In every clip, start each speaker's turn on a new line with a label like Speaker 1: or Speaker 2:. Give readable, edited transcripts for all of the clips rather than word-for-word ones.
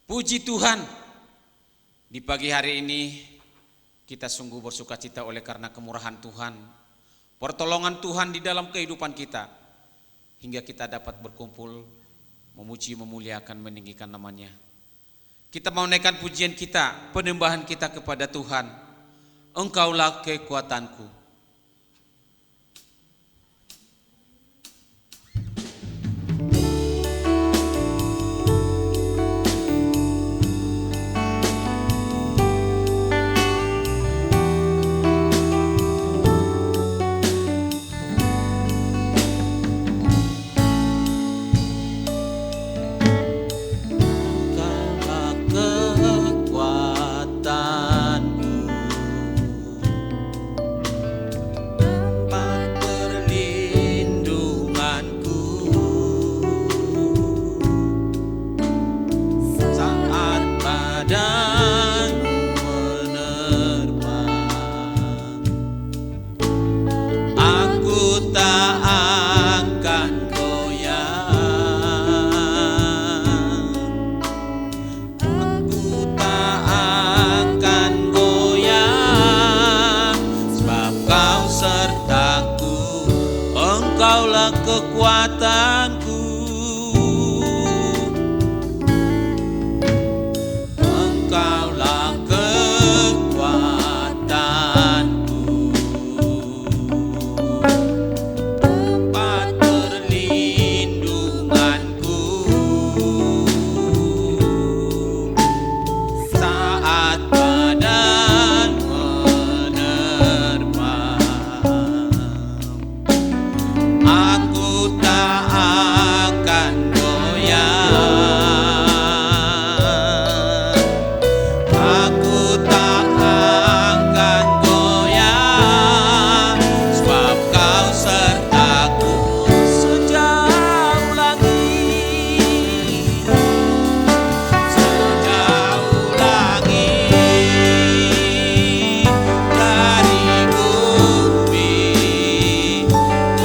Speaker 1: Puji Tuhan, di pagi hari ini kita sungguh bersuka cita oleh karena kemurahan Tuhan, pertolongan Tuhan di dalam kehidupan kita, hingga kita dapat berkumpul, memuji, memuliakan, meninggikan namanya. Kita mau naikkan pujian kita, penyembahan kita kepada Tuhan. Engkaulah kekuatanku. Engkaulah kekuatanku, Engkaulah kekuatanku, tempat perlindunganku saat badan menerpa. Aku tak akan goyah, aku tak akan goyah, sebab Kau sertaku sejauh langit, sejauh langit dari bumi.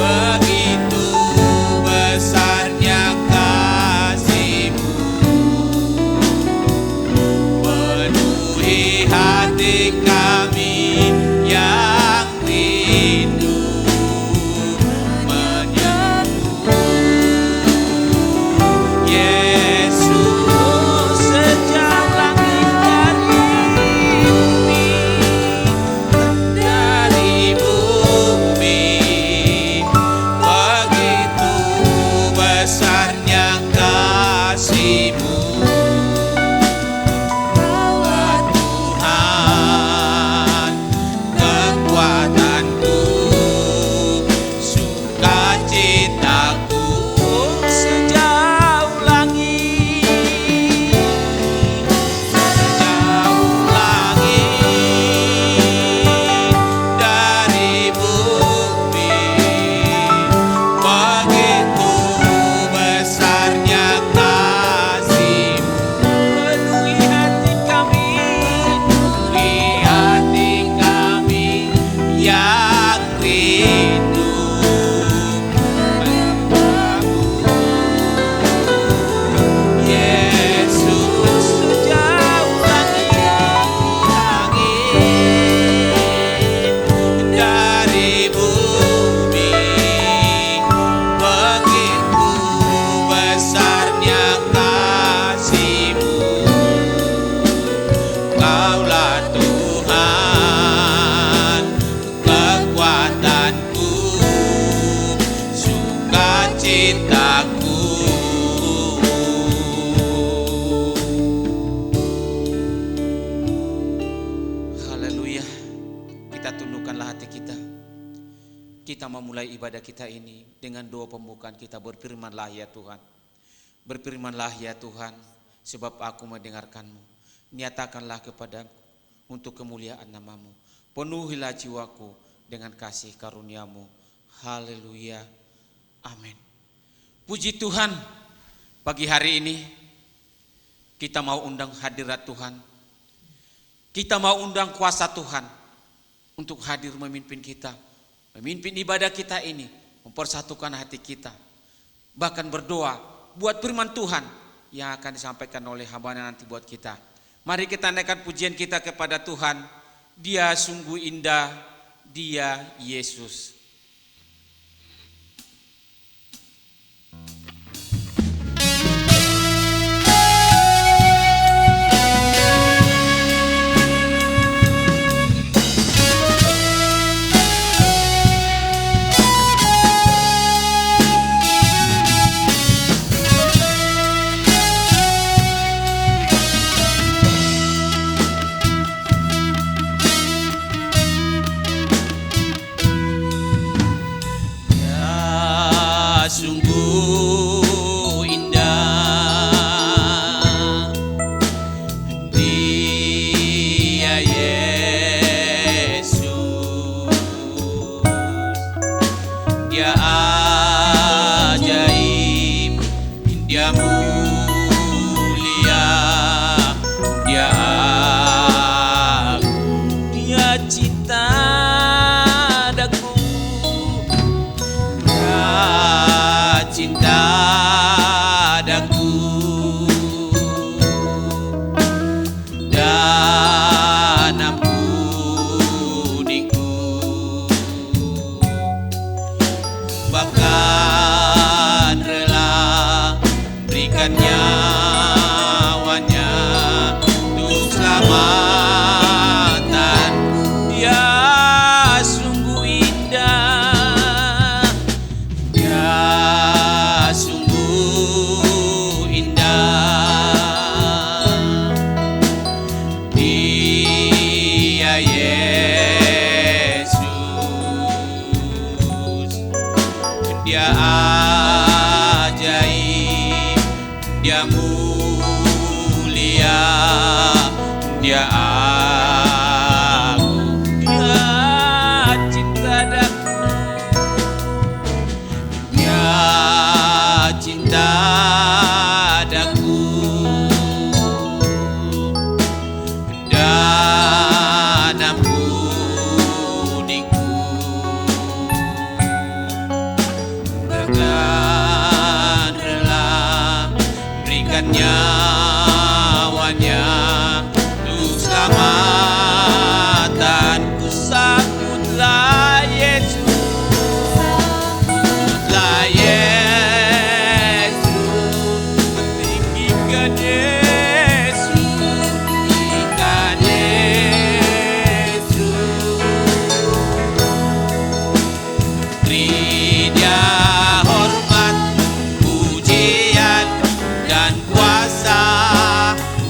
Speaker 1: Begitu besarnya kasih-Mu, penuhi hati kami yang rindu menyentuh. Yesus, sejauh langit dari bumi, begitu besarnya kasih-Mu, Tuhan, kekuatanku, sukacitaku, sejauh langit, sejauh langit dari bumi. Begitu besarnya kasih-Mu, penuhi hati kami yang rindu menyembah-Mu. Yesus, sejauh langit dari bumi, begitu besarnya kasih-Mu. Kaulah Tuhan, kekuatanku, sukacitaku. Haleluya. Kita tundukkanlah hati kita. Kita memulai ibadah kita ini dengan doa pembukaan kita. Berfirmanlah ya Tuhan, berfirmanlah ya Tuhan, sebab aku mendengarkan-Mu. Nyatakanlah kepadaku untuk kemuliaan nama-Mu. Penuhilah jiwaku dengan kasih karunia-Mu. Haleluya. Amin. Puji Tuhan, pagi hari ini kita mau undang hadirat Tuhan. Kita mau undang kuasa Tuhan untuk hadir memimpin kita, memimpin ibadah kita ini, mempersatukan hati kita. Bahkan berdoa buat firman Tuhan yang akan disampaikan oleh hamba nanti buat kita. Mari kita naikkan pujian kita kepada Tuhan. Dia sungguh indah, Dia Yesus.
Speaker 2: Sungguh indah, Dia Yesus, Dia ajaib, Dia mulia, Dia agung, Dia cinta daku, cinta daku, dan ampuniku, bahkan rela berikan nyawanya untuk selamatan. Dia sungguh indah, Dia sungguh indah, Dia Yesus, Dia ajaib, Dia mulia, Dia agung, Dia cinta daku, Dia cinta daku, dan ampuniku, dengan rela berikan nyawanya untuk selamatan. Ku sambutlah Yesus, sambutlah Yesus, tinggikan Yesus, tinggikan Yesus, beri Dia hormat, pujian dan kuasa.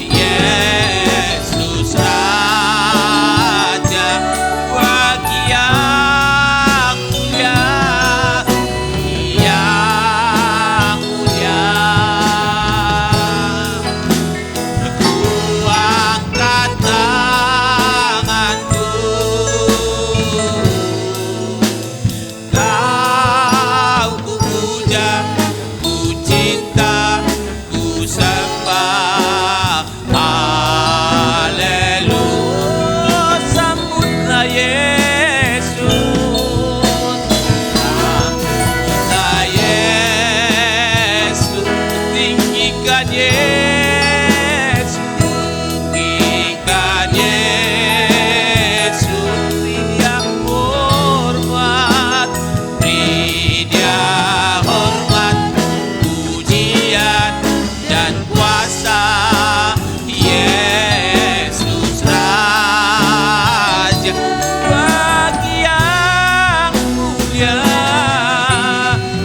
Speaker 2: Yesus Raja, bagi yang mulia, yang mulia. Ku angkat tanganku, Kau ku puja, ku cinta, ku sembah. Haleluya, sambutlah Yesus, sambutlah Yesus, tinggikan Yesus, tinggikan Yesus, beri Dia hormat, beri Dia hormat, pujian dan kuasa. Yesus Raja, bagi yang mulia,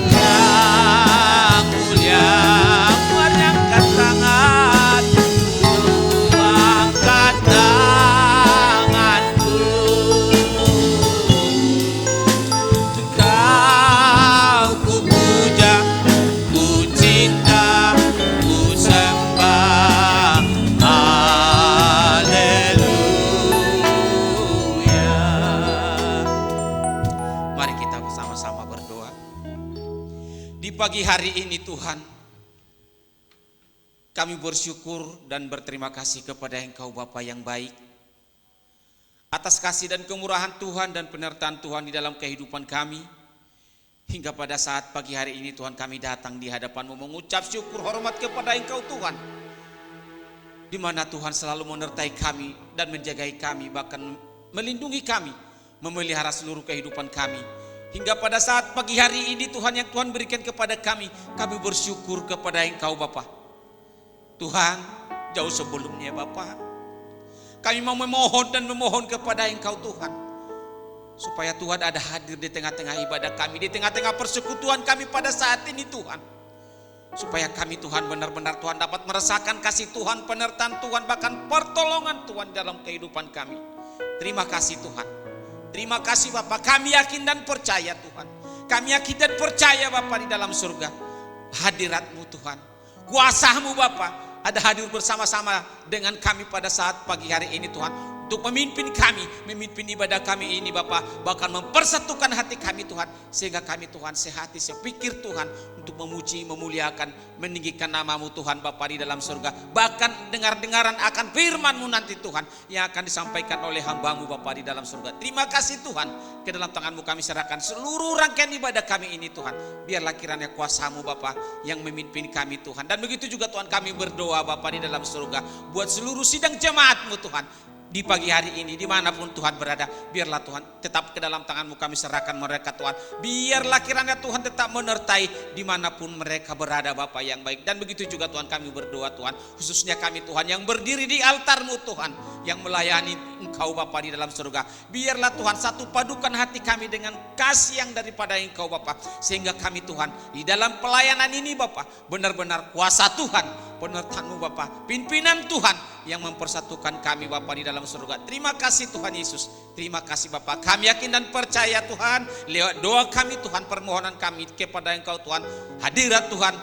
Speaker 2: yang mulia. Mari angkat tangan, angkat tanganku, Kau ku puja, ku cinta, ku sembah. Haleluya.
Speaker 1: Mari kita bersama-sama berdoa. Di pagi hari ini Tuhan, kami bersyukur dan berterima kasih kepada Engkau Bapa yang baik, atas kasih dan kemurahan Tuhan dan penyertaan Tuhan di dalam kehidupan kami. Hingga pada saat pagi hari ini Tuhan, kami datang di hadapan-Mu mengucap syukur hormat kepada Engkau Tuhan, di mana Tuhan selalu menyertai kami dan menjagai kami, bahkan melindungi kami, memelihara seluruh kehidupan kami. Hingga pada saat pagi hari ini Tuhan, yang Tuhan berikan kepada kami bersyukur kepada Engkau Bapa. Tuhan, jauh sebelumnya Bapa, kami mau memohon dan memohon kepada Engkau Tuhan, supaya Tuhan ada hadir di tengah-tengah ibadah kami, di tengah-tengah persekutuan kami pada saat ini Tuhan. Supaya kami Tuhan benar-benar Tuhan dapat merasakan kasih Tuhan, penyertaan Tuhan, bahkan pertolongan Tuhan dalam kehidupan kami. Terima kasih Tuhan. Terima kasih Bapa. Kami yakin dan percaya Tuhan. Kami yakin dan percaya Bapa, di dalam surga hadirat-Mu Tuhan, kuasa-Mu Bapa ada hadir bersama-sama dengan kami pada saat pagi hari ini Tuhan, untuk memimpin kami, memimpin ibadah kami ini Bapa, bahkan mempersatukan hati kami Tuhan, sehingga kami Tuhan sehati sepikir Tuhan, untuk memuji, memuliakan, meninggikan nama-Mu Tuhan Bapa di dalam surga. Bahkan dengar-dengaran akan firman-Mu nanti Tuhan, yang akan disampaikan oleh hamba-Mu Bapa di dalam surga. Terima kasih Tuhan. Ke dalam tangan-Mu kami serahkan seluruh rangkaian ibadah kami ini Tuhan. Biarlah kiranya kuasa-Mu Bapa yang memimpin kami Tuhan. Dan begitu juga Tuhan, kami berdoa Bapa di dalam surga, buat seluruh sidang jemaat-Mu Tuhan di pagi hari ini, dimanapun Tuhan berada. Biarlah Tuhan tetap ke dalam tangan-Mu kami serahkan mereka Tuhan. Biarlah kiranya Tuhan tetap menyertai dimanapun mereka berada Bapa yang baik. Dan begitu juga Tuhan, kami berdoa Tuhan, khususnya kami Tuhan yang berdiri di altar-Mu Tuhan, yang melayani Engkau Bapa di dalam surga. Biarlah Tuhan satu padukan hati kami dengan kasih yang daripada Engkau Bapa, sehingga kami Tuhan di dalam pelayanan ini Bapa, benar-benar kuasa Tuhan, penyertaan-Mu Bapa, pimpinan Tuhan yang mempersatukan kami Bapa di dalam surga. Terima kasih Tuhan Yesus. Terima kasih Bapa. Kami yakin dan percaya Tuhan, lewat doa kami Tuhan, permohonan kami kepada Engkau Tuhan, hadirat Tuhan,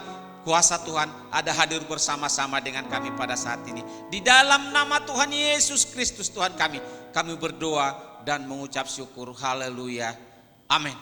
Speaker 1: kuasa Tuhan ada hadir bersama-sama dengan kami pada saat ini. Di dalam nama Tuhan Yesus Kristus Tuhan kami berdoa dan mengucap syukur. Haleluya. Amin.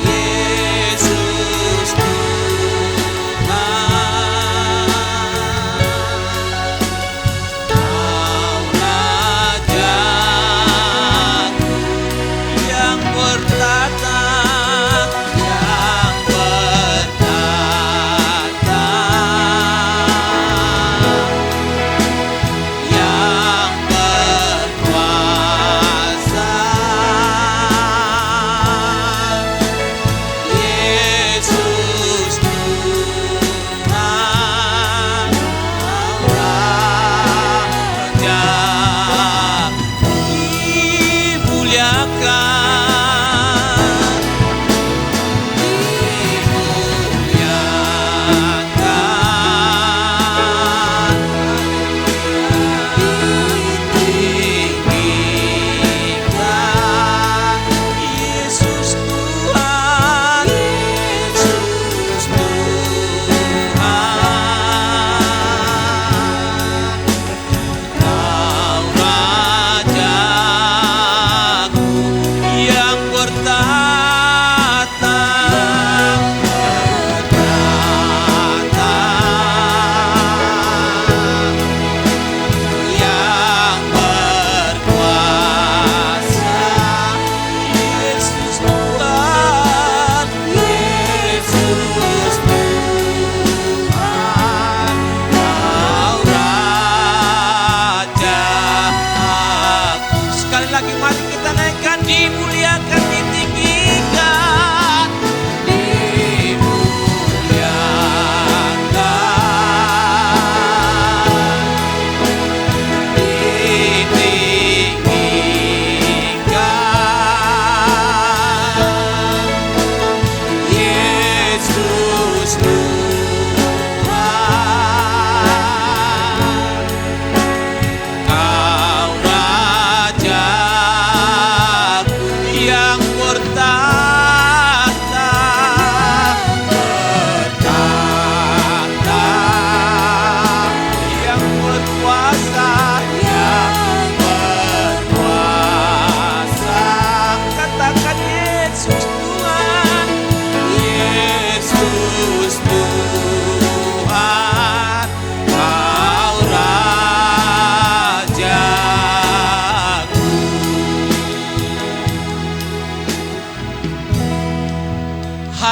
Speaker 2: Yesus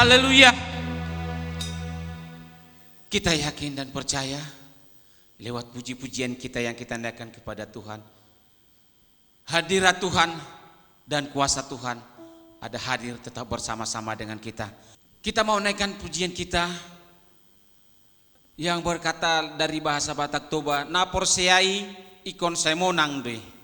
Speaker 1: Haleluya. Kita yakin dan percaya lewat puji-pujian kita yang kita naikkan kepada Tuhan, hadirat Tuhan dan kuasa Tuhan ada hadir tetap bersama-sama dengan kita. Kita mau naikkan pujian kita yang berkata dari bahasa Batak Toba, na porseai ikon semonang deh.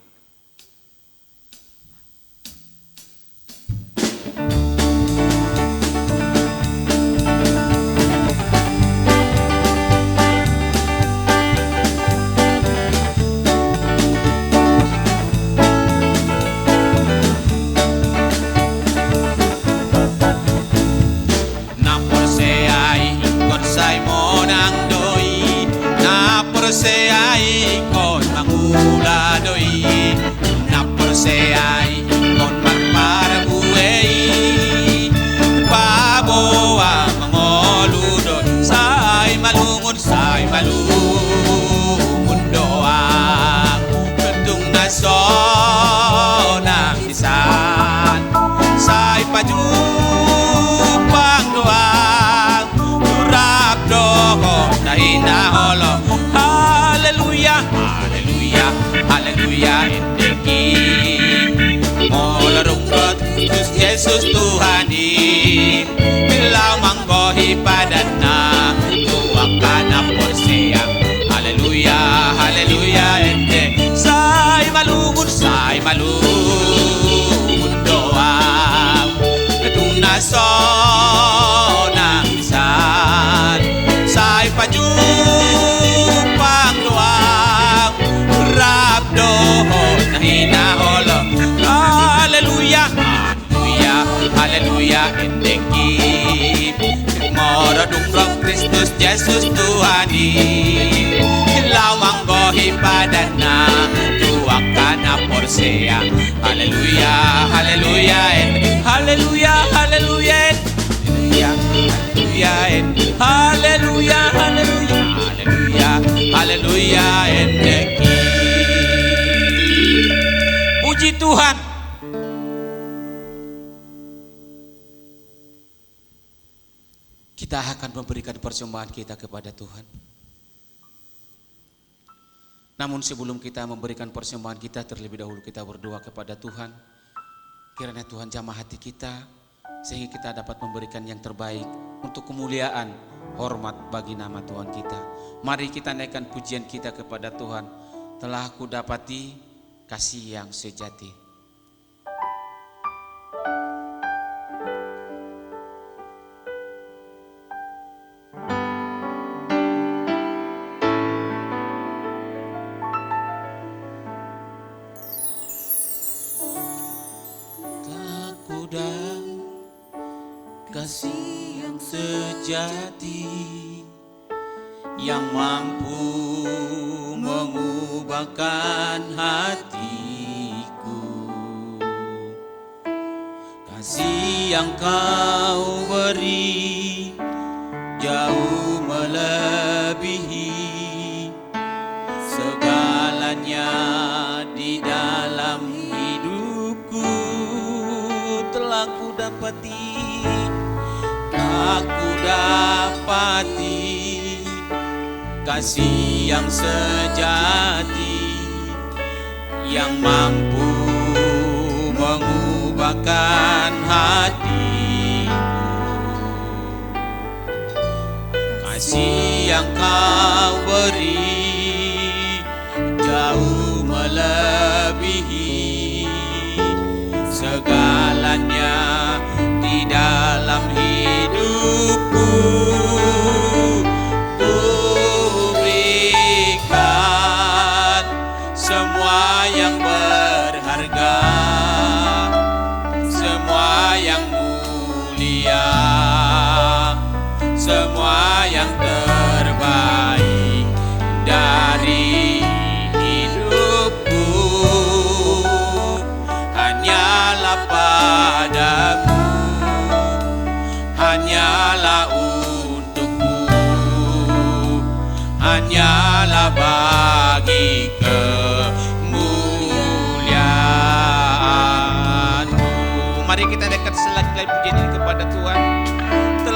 Speaker 2: Seai kon mangula doi, na porseai kon marparabuei, paboa mangolu doi, sai malungun doang, kentung nasona isan, sai pajupang doang, turap doho tahina holo. Haleluya, haleluya, endeki molarung Kristus Yesus Tuhani bilau manggohi padana tuakana porsea. Haleluya, haleluya, ende sai malungun doang ketung nasona isan sai pajupang doang rabdoho nahina holo. Haleluya, haleluya, haleluya, endeki moro dumrong Kristus Yesus Tuhani lawang gohi padana tuakana porsea. Haleluya, haleluya, haleluya, haleluya, haleluya, haleluya, haleluya, haleluya, haleluya, endeki. Puji Tuhan. Kita akan memberikan persembahan kita kepada Tuhan. Namun sebelum kita memberikan persembahan kita, terlebih dahulu kita berdoa kepada Tuhan. Kiranya Tuhan jamah hati kita, sehingga kita dapat memberikan yang terbaik untuk kemuliaan, hormat bagi nama Tuhan kita. Mari kita naikkan pujian kita kepada Tuhan. Telah aku dapati kasih yang sejati. Kasih yang sejati yang mampu mengubahkan hatiku. Kasih yang kau beri jauh melebihi segalanya di dalam hidupku. Telah ku dapati, aku dapati kasih yang sejati yang mampu mengubahkan hatiku. Kasih yang kau beri jauh melebihi segalanya di dalam hidupku. Ku berikan semua yang berharga, semua yang mulia, semua yang terbaik dari hidupku. Hanyalah padamu, hanyalah untukmu, hanyalah bagi kemuliaan.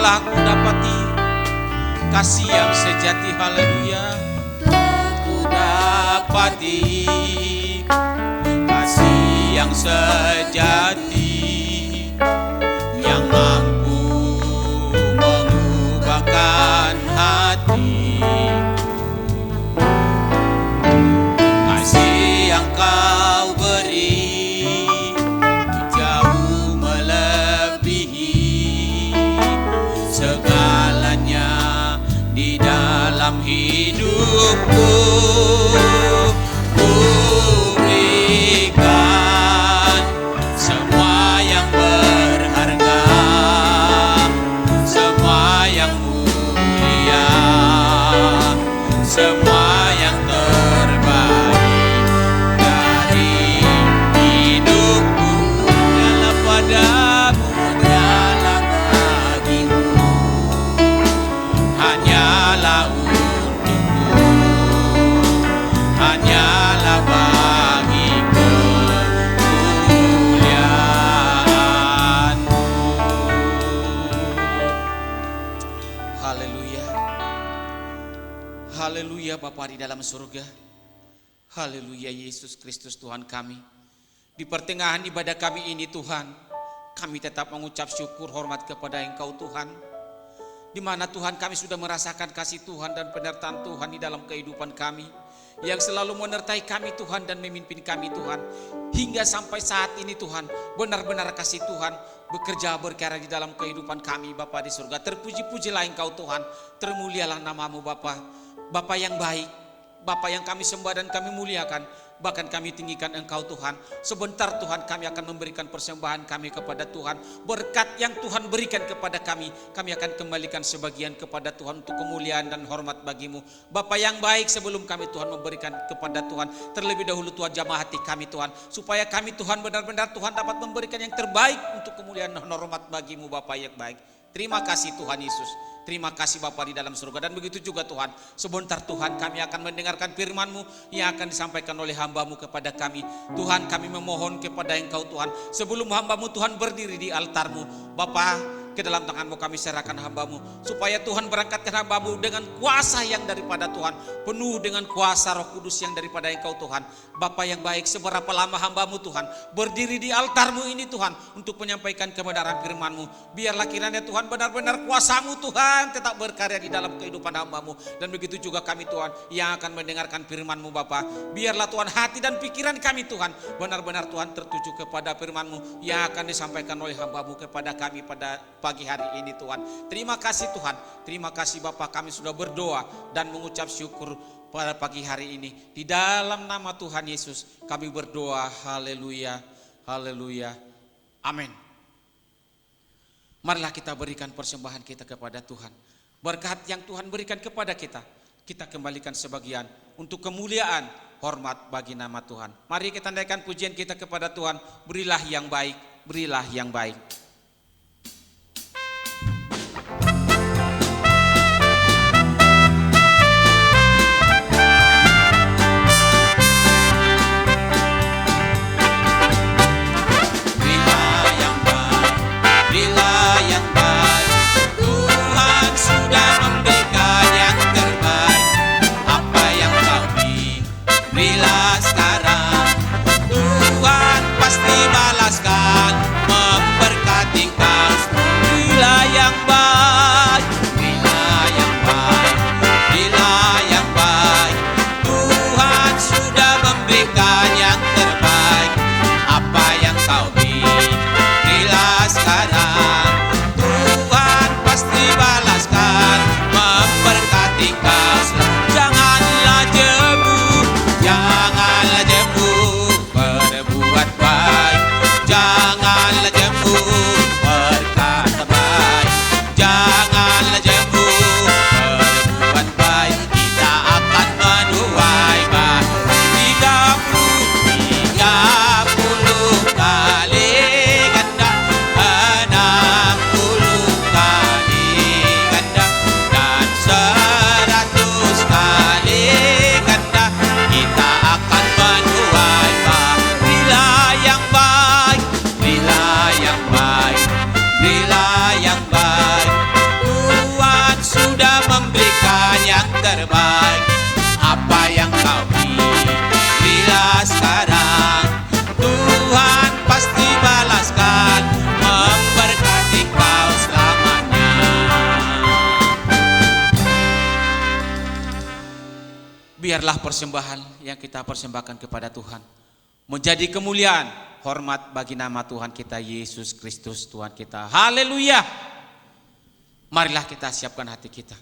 Speaker 1: telah ku dapati kasih yang sejati, haleluya. Ku dapati kasih yang sejati yang mampu mengubahkan hati. Kasih yang kau beri jauh melebihi segalanya di dalam hidupku. Ku berikan semua yang berharga, semua yang mulia, semua yang terbaik dari hidupku. Dalam padamu, dalam bagimu, hanyalah untukku, hanyalah bagi kemuliaan-Mu. Haleluya. Haleluya Bapa di dalam surga. Haleluya Yesus Kristus Tuhan kami. Di pertengahan ibadah kami ini Tuhan, kami tetap mengucap syukur hormat kepada Engkau Tuhan. Di mana Tuhan kami sudah merasakan kasih Tuhan dan penyertaan Tuhan di dalam kehidupan kami, yang selalu menyertai kami Tuhan dan memimpin kami Tuhan. Hingga sampai saat ini Tuhan, benar-benar kasih Tuhan bekerja berkarya di dalam kehidupan kami Bapa di surga. Terpuji-pujilah Engkau Tuhan, termulialah nama-Mu Bapa. Bapa yang baik, Bapa yang kami sembah dan kami muliakan, bahkan kami tinggikan Engkau Tuhan. Sebentar Tuhan kami akan memberikan persembahan kami kepada Tuhan. Berkat yang Tuhan berikan kepada kami akan kembalikan sebagian kepada Tuhan untuk kemuliaan dan hormat bagi-Mu. Bapa yang baik, sebelum kami Tuhan memberikan kepada Tuhan, terlebih dahulu Tuhan jamah hati kami Tuhan, supaya kami Tuhan benar-benar Tuhan dapat memberikan yang terbaik untuk kemuliaan dan hormat bagi-Mu Bapa yang baik. Terima kasih Tuhan Yesus. Terima kasih Bapa di dalam surga. Dan begitu juga Tuhan, sebentar Tuhan kami akan mendengarkan firman-Mu yang akan disampaikan oleh hamba-Mu kepada kami. Tuhan, kami memohon kepada Engkau Tuhan, sebelum hamba-Mu Tuhan berdiri di altar-Mu, Bapa, ke dalam tangan-Mu kami serahkan hamba-Mu, supaya Tuhan berangkatkan hamba-Mu dengan kuasa yang daripada Tuhan, penuh dengan kuasa Roh Kudus yang daripada Engkau Tuhan. Bapa yang baik, seberapa lama hamba-Mu Tuhan berdiri di altar-Mu ini Tuhan, untuk menyampaikan kebenaran firman-Mu, biarlah kiranya Tuhan benar-benar kuasa-Mu Tuhan tetap berkarya di dalam kehidupan hamba-Mu. Dan begitu juga kami Tuhan yang akan mendengarkan firman-Mu Bapa, biarlah Tuhan hati dan pikiran kami Tuhan benar-benar Tuhan tertuju kepada firman-Mu yang akan disampaikan oleh hamba-Mu kepada kami pada pagi hari ini Tuhan. Terima kasih Tuhan, terima kasih Bapa, kami sudah berdoa dan mengucap syukur pada pagi hari ini. Di dalam nama Tuhan Yesus kami berdoa, haleluya, haleluya, amin. Marilah kita berikan persembahan kita kepada Tuhan. Berkat yang Tuhan berikan kepada kita, kita kembalikan sebagian untuk kemuliaan, hormat bagi nama Tuhan. Mari kita naikkan pujian kita kepada Tuhan. Berilah yang baik, berilah yang baik.
Speaker 3: Sekarang Tuhan pasti balaskan, memberkati.
Speaker 2: biarlah persembahan yang kita persembahkan kepada Tuhan menjadi kemuliaan, hormat bagi nama Tuhan kita Yesus Kristus Tuhan kita. Haleluya. Marilah kita siapkan hati kita.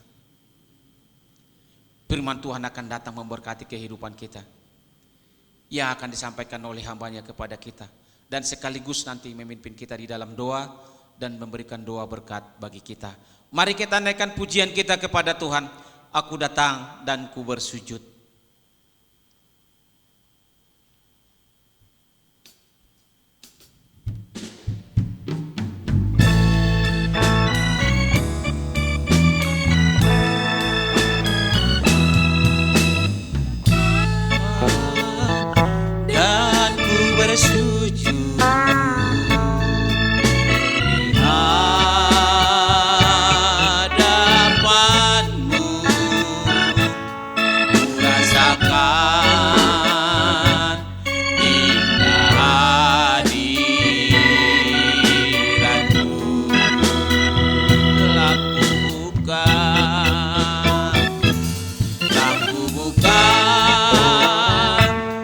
Speaker 2: Firman Tuhan akan datang memberkati kehidupan kita, yang akan disampaikan oleh hambanya kepada kita, dan sekaligus nanti memimpin kita di dalam doa dan memberikan doa berkat bagi kita. Mari kita naikkan pujian kita kepada Tuhan. Aku datang dan ku bersujud. Dan ku bersujud di hadapanmu, ku rasakan indah hadiratmu. Telah ku buka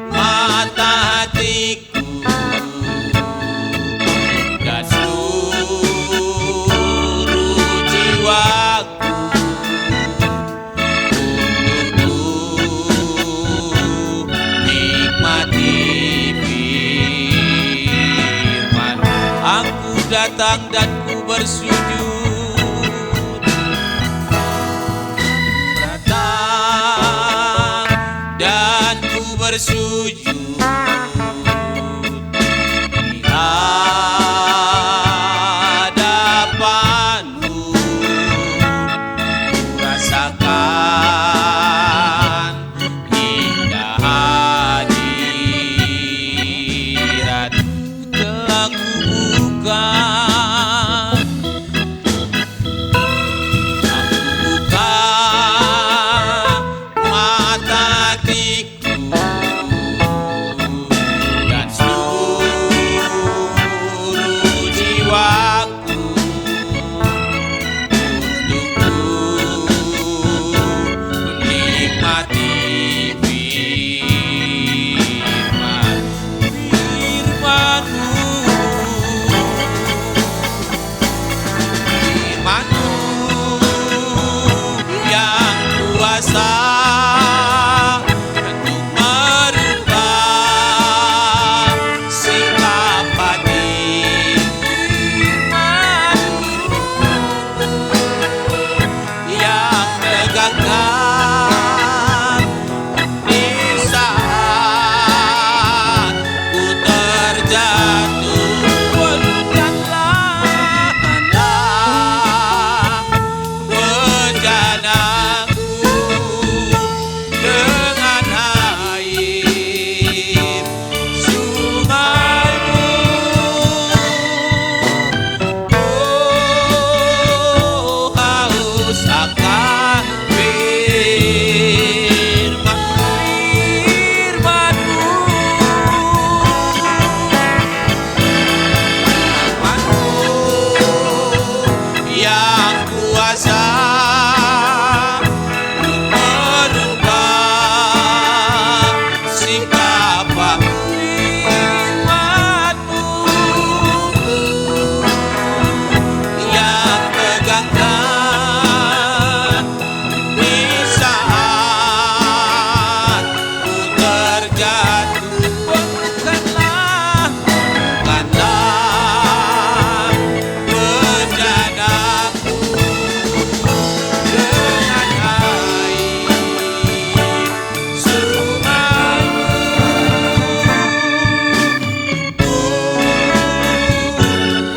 Speaker 2: mata hatiku, dan seluruh jiwaku untuk nikmati firman. Aku datang dan ku bersujud, datang dan ku bersujud di hadapanmu, ku rasakan indah hadirat. Telah ku buka mata hatiku, dan seluruh jiwaku untuk menikmati firman-Mu. Firman-Mu yang kuasa untuk merubah sikap hati. Firman-Mu yang megangkan di saat ku terjatuh. Walutkanlah bencanaku dengan air sungai-Mu. Oh, haus akan firman-Mu. Firman-Mu yang kuasa untuk merubah sikap hati. Firman-Mu yang megangkan di saat ku terjatuh. Bukanlah bencanaku dengan air sungai-Mu.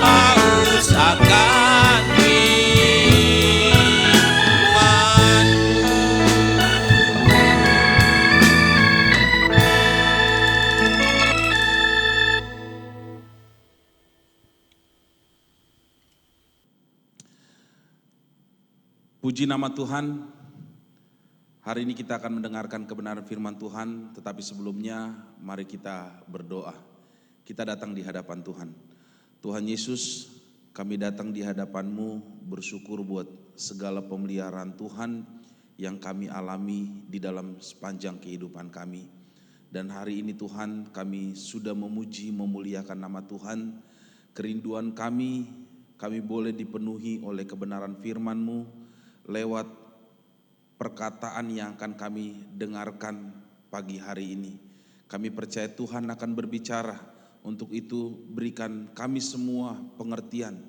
Speaker 2: Haus akan
Speaker 3: Puji nama Tuhan. Hari ini kita akan mendengarkan kebenaran firman Tuhan, tetapi sebelumnya mari kita berdoa. Kita datang di hadapan Tuhan. Tuhan Yesus, kami datang di hadapan-Mu bersyukur buat segala pemeliharaan Tuhan yang kami alami di dalam sepanjang kehidupan kami. Dan hari ini Tuhan, kami sudah memuji, memuliakan nama Tuhan. Kerinduan kami boleh dipenuhi oleh kebenaran firman-Mu lewat perkataan yang akan kami dengarkan pagi hari ini. Kami percaya Tuhan akan berbicara. Untuk itu berikan kami semua pengertian.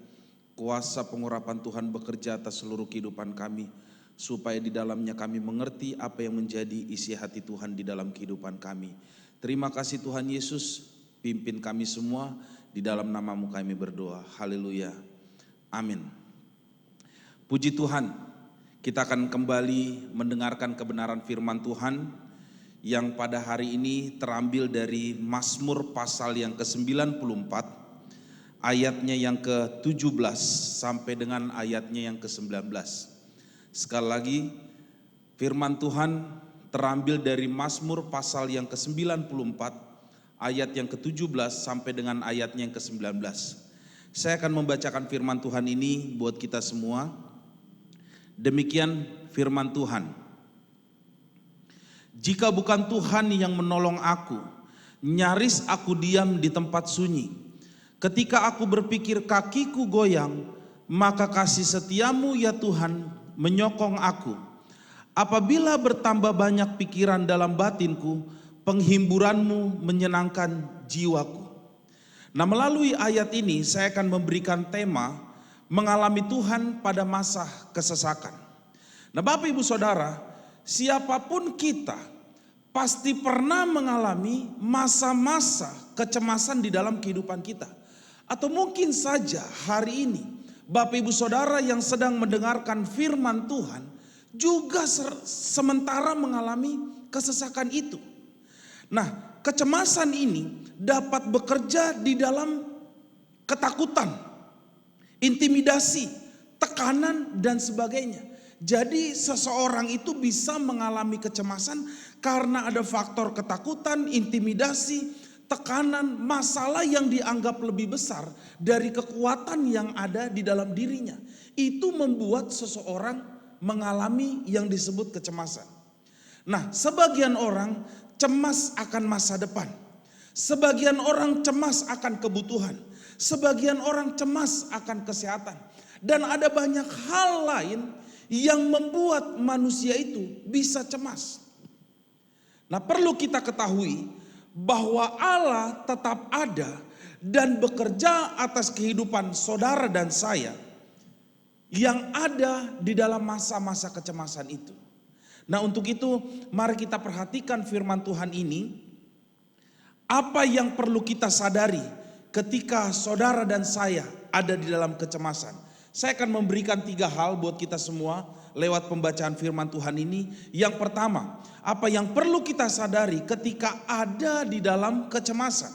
Speaker 3: Kuasa pengurapan Tuhan bekerja atas seluruh kehidupan kami, supaya di dalamnya kami mengerti apa yang menjadi isi hati Tuhan di dalam kehidupan kami. Terima kasih Tuhan Yesus, pimpin kami semua, di dalam nama-Mu kami berdoa. Haleluya. Amin. Puji Tuhan, kita akan kembali mendengarkan kebenaran firman Tuhan yang pada hari ini terambil dari Mazmur pasal yang ke-94, ayatnya yang ke-17 sampai dengan ayatnya yang ke-19. Sekali lagi, firman Tuhan terambil dari Mazmur pasal yang ke-94, ayat yang ke-17 sampai dengan ayatnya yang ke-19. Saya akan membacakan firman Tuhan ini buat kita semua. Demikian firman Tuhan. Jika bukan Tuhan yang menolong aku, nyaris aku diam di tempat sunyi. Ketika aku berpikir kakiku goyang, maka kasih setiamu ya Tuhan menyokong aku. Apabila bertambah banyak pikiran dalam batinku, penghimburanmu menyenangkan jiwaku. Nah, melalui ayat ini saya akan memberikan tema mengalami Tuhan pada masa kesesakan. Nah, Bapak Ibu Saudara, siapapun kita pasti pernah mengalami masa-masa kecemasan di dalam kehidupan kita. Atau mungkin saja hari ini Bapak Ibu Saudara yang sedang mendengarkan firman Tuhan juga sementara mengalami kesesakan itu. Nah, kecemasan ini dapat bekerja di dalam ketakutan, intimidasi, tekanan dan sebagainya. Jadi seseorang itu bisa mengalami kecemasan karena ada faktor ketakutan, intimidasi, tekanan, masalah yang dianggap lebih besar dari kekuatan yang ada di dalam dirinya. Itu membuat seseorang mengalami yang disebut kecemasan. Nah, sebagian orang cemas akan masa depan. Sebagian orang cemas akan kebutuhan. Sebagian orang cemas akan kesehatan. Dan ada banyak hal lain yang membuat manusia itu bisa cemas. Nah, perlu kita ketahui bahwa Allah tetap ada dan bekerja atas kehidupan saudara dan saya yang ada di dalam masa-masa kecemasan itu. Nah, untuk itu mari kita perhatikan firman Tuhan ini. Apa yang perlu kita sadari ketika saudara dan saya ada di dalam kecemasan. Saya akan memberikan 3 hal buat kita semua lewat pembacaan firman Tuhan ini. Yang pertama, apa yang perlu kita sadari ketika ada di dalam kecemasan.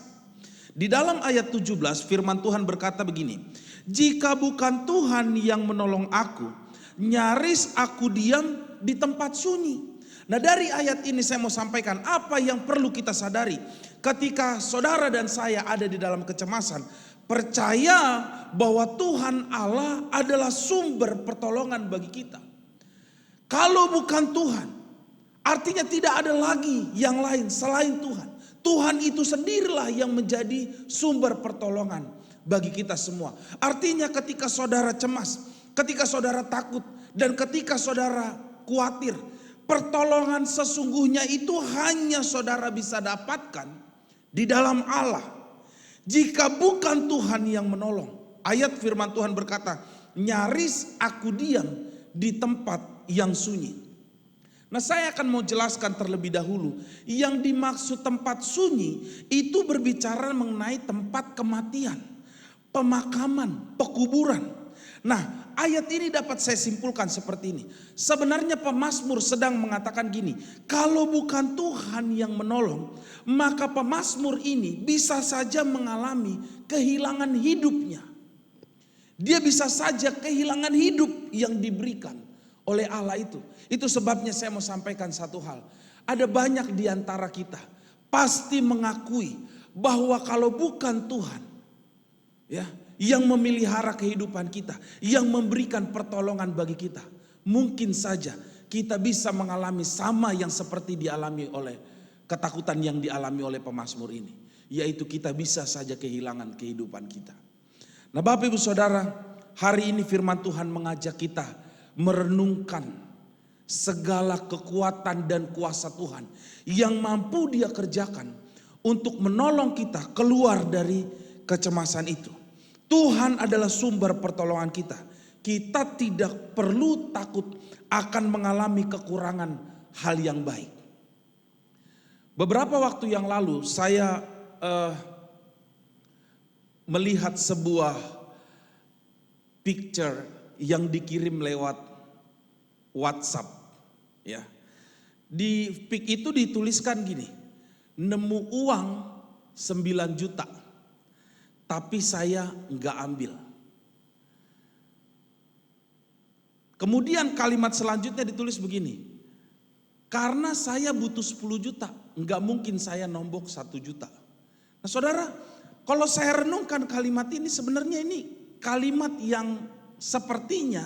Speaker 3: Di dalam ayat 17 firman Tuhan berkata begini, jika bukan Tuhan yang menolong aku, nyaris aku diam di tempat sunyi. Nah, dari ayat ini saya mau sampaikan apa yang perlu kita sadari ketika saudara dan saya ada di dalam kecemasan. Percaya bahwa Tuhan Allah adalah sumber pertolongan bagi kita. Kalau bukan Tuhan, artinya tidak ada lagi yang lain selain Tuhan. Tuhan itu sendirilah yang menjadi sumber pertolongan bagi kita semua. Artinya ketika saudara cemas, ketika saudara takut, dan ketika saudara khawatir, pertolongan sesungguhnya itu hanya saudara bisa dapatkan di dalam Allah. Jika bukan Tuhan yang menolong. Ayat firman Tuhan berkata, nyaris aku diam di tempat yang sunyi. Nah, saya akan mau jelaskan terlebih dahulu. Yang dimaksud tempat sunyi itu berbicara mengenai tempat kematian, pemakaman, pekuburan. Nah, ayat ini dapat saya simpulkan seperti ini. Sebenarnya pemazmur sedang mengatakan gini, kalau bukan Tuhan yang menolong, maka pemazmur ini bisa saja mengalami kehilangan hidupnya. Dia bisa saja kehilangan hidup yang diberikan oleh Allah itu. Itu sebabnya saya mau sampaikan satu hal. Ada banyak di antara kita pasti mengakui bahwa kalau bukan Tuhan ya, yang memelihara kehidupan kita, yang memberikan pertolongan bagi kita, mungkin saja kita bisa mengalami sama yang seperti dialami oleh ketakutan yang dialami oleh pemazmur ini. Yaitu kita bisa saja kehilangan kehidupan kita. Nah Bapak Ibu Saudara, hari ini firman Tuhan mengajak kita merenungkan segala kekuatan dan kuasa Tuhan yang mampu Dia kerjakan untuk menolong kita keluar dari kecemasan itu. Tuhan adalah sumber pertolongan kita. Kita tidak perlu takut akan mengalami kekurangan hal yang baik. Beberapa waktu yang lalu saya melihat sebuah picture yang dikirim lewat WhatsApp. Ya, di pic itu dituliskan gini, nemu uang 9 juta, tapi saya nggak ambil. Kemudian kalimat selanjutnya ditulis begini, karena saya butuh 10 juta, nggak mungkin saya nombok 1 juta. Nah saudara, kalau saya renungkan kalimat ini, sebenarnya ini kalimat yang sepertinya